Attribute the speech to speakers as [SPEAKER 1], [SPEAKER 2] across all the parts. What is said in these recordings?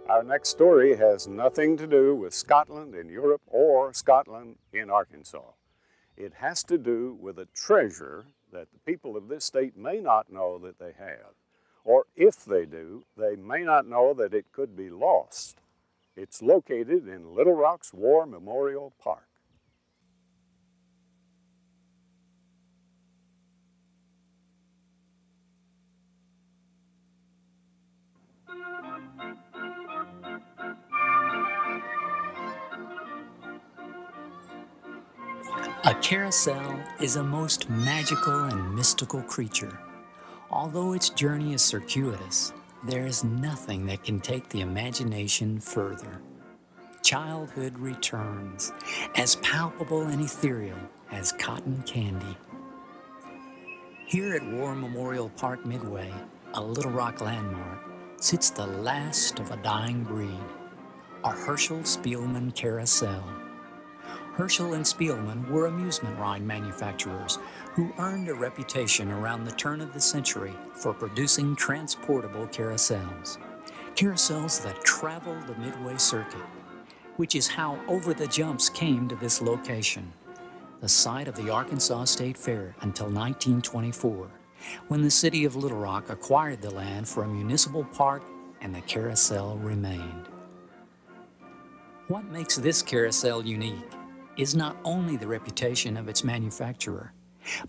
[SPEAKER 1] Our next story has nothing to do with Scotland in Europe or Scotland in Arkansas. It has to do with a treasure that the people of this state may not know that they have. Or if they do, they may not know that it could be lost. It's located in Little Rock's War Memorial Park.
[SPEAKER 2] A carousel is a most magical and mystical creature. Although its journey is circuitous, there is nothing that can take the imagination further. Childhood returns, as palpable and ethereal as cotton candy. Here at War Memorial Park Midway, a Little Rock landmark, sits the last of a dying breed, a Herschel Spielman carousel. Herschel and Spielman were amusement ride manufacturers who earned a reputation around the turn of the century for producing transportable carousels. Carousels that traveled the Midway Circuit, which is how Over the Jumps came to this location, the site of the Arkansas State Fair until 1924, when the city of Little Rock acquired the land for a municipal park and the carousel remained. What makes this carousel unique is not only the reputation of its manufacturer,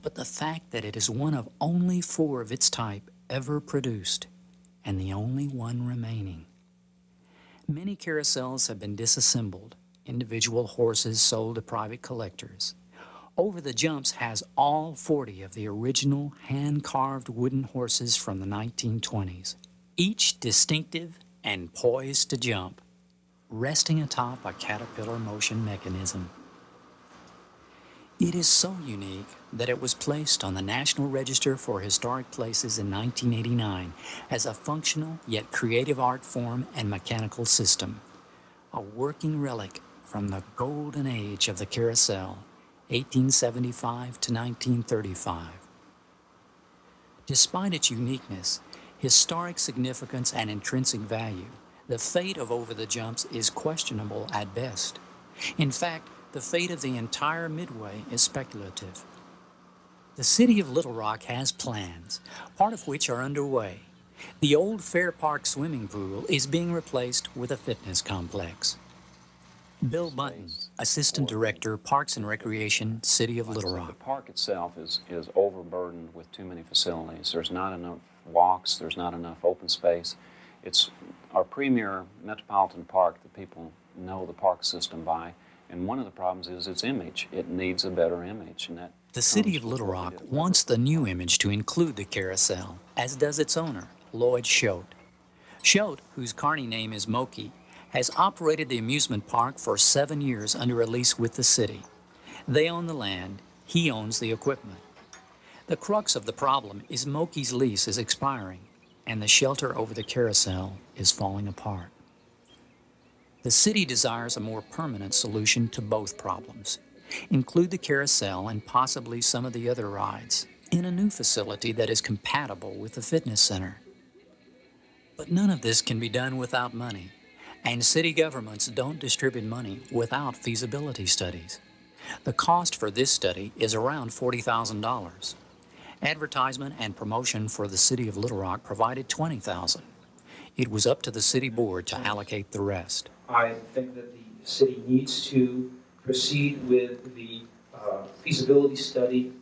[SPEAKER 2] but the fact that it is one of only 4 of its type ever produced, and the only one remaining. Many carousels have been disassembled, individual horses sold to private collectors. Over the Jumps has all 40 of the original hand-carved wooden horses from the 1920s, each distinctive and poised to jump, resting atop a caterpillar motion mechanism. It is so unique that it was placed on the National Register for Historic Places in 1989 as a functional yet creative art form and mechanical system, a working relic from the golden age of the carousel, 1875 to 1935. Despite its uniqueness, historic significance, and intrinsic value, the fate of Over the Jumps is questionable at best. In fact, the fate of the entire Midway is speculative. The city of Little Rock has plans, part of which are underway. The old Fair Park swimming pool is being replaced with a fitness complex. Bill Bunton, Assistant Director, Parks and Recreation, City of Little Rock.
[SPEAKER 3] The park itself is overburdened with too many facilities. There's not enough walks, there's not enough open space. It's our premier metropolitan park that people know the park system by. And one of the problems is its image. It needs a better image. And that
[SPEAKER 2] the City of Little Rock wants the new image to include the carousel, as does its owner, Lloyd Choate. Choate, whose carny name is Moki, has operated the amusement park for 7 years under a lease with the city. They own the land, he owns the equipment. The crux of the problem is Moki's lease is expiring, and the shelter over the carousel is falling apart. The city desires a more permanent solution to both problems. Include the carousel and possibly some of the other rides in a new facility that is compatible with the fitness center. But none of this can be done without money, and city governments don't distribute money without feasibility studies. The cost for this study is around $40,000. Advertisement and promotion for the city of Little Rock provided $20,000. It was up to the city board to allocate the rest.
[SPEAKER 4] I think that the city needs to proceed with the feasibility study.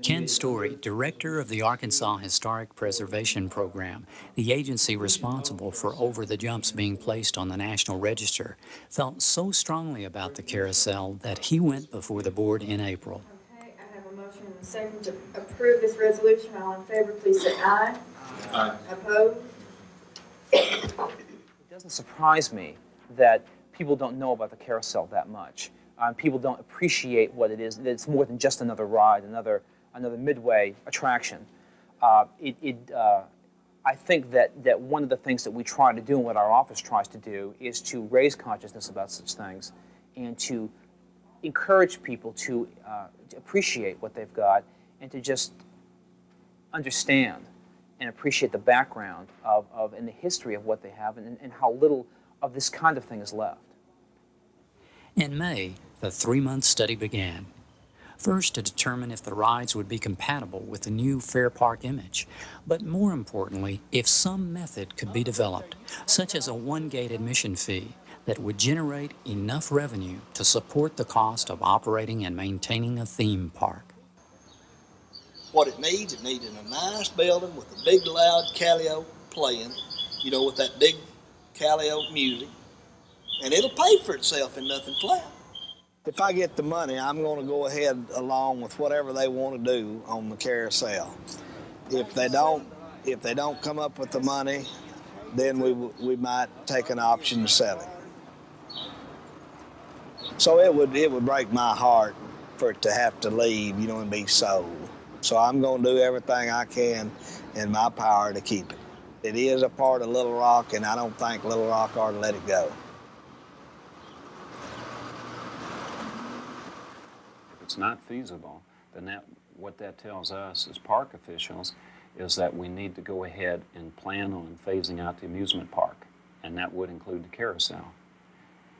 [SPEAKER 2] Ken Story, director of the Arkansas Historic Preservation Program, the agency responsible for Over the Jumps being placed on the National Register, felt so strongly about the carousel that he went before the board in April.
[SPEAKER 5] Okay, I have a motion and a second to approve this resolution. All in favor, please say aye.
[SPEAKER 4] Aye.
[SPEAKER 5] Opposed?
[SPEAKER 6] It doesn't surprise me that people don't know about the carousel that much. People don't appreciate what it is. That it's more than just another ride, another Midway attraction. I think that one of the things that we try to do and what our office tries to do is to raise consciousness about such things and to encourage people to appreciate what they've got and to just understand and appreciate the background of and the history of what they have and how little of this kind of thing is left.
[SPEAKER 2] In May, the 3-month study began. First, to determine if the rides would be compatible with the new Fair Park image, but more importantly, if some method could be developed, such as a one-gate admission fee that would generate enough revenue to support the cost of operating and maintaining a theme park.
[SPEAKER 7] What it needs a nice building with a big loud Calio playing, you know, with that big Calio music, and it'll pay for itself in nothing flat. If I get the money, I'm going to go ahead along with whatever they want to do on the carousel. If they don't come up with the money, then we might take an option to sell it. So it would break my heart for it to have to leave, you know, and be sold. So I'm going to do everything I can in my power to keep it. It is a part of Little Rock, and I don't think Little Rock ought to let it go.
[SPEAKER 3] If it's not feasible, then what that tells us as park officials is that we need to go ahead and plan on phasing out the amusement park, and that would include the carousel.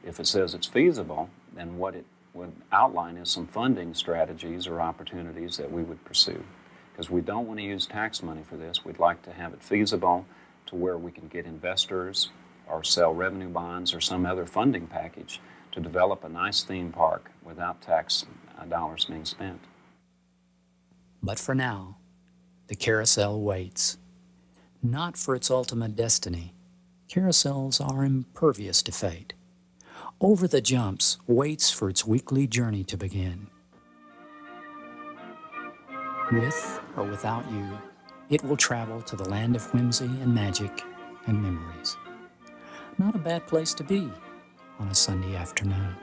[SPEAKER 3] If it says it's feasible, then what it would outline is some funding strategies or opportunities that we would pursue. Because we don't want to use tax money for this. We'd like to have it feasible to where we can get investors or sell revenue bonds or some other funding package to develop a nice theme park without tax dollars being spent.
[SPEAKER 2] But for now, the carousel waits. Not for its ultimate destiny. Carousels are impervious to fate. Over the Jumps waits for its weekly journey to begin. With or without you, it will travel to the land of whimsy and magic and memories. Not a bad place to be on a Sunday afternoon.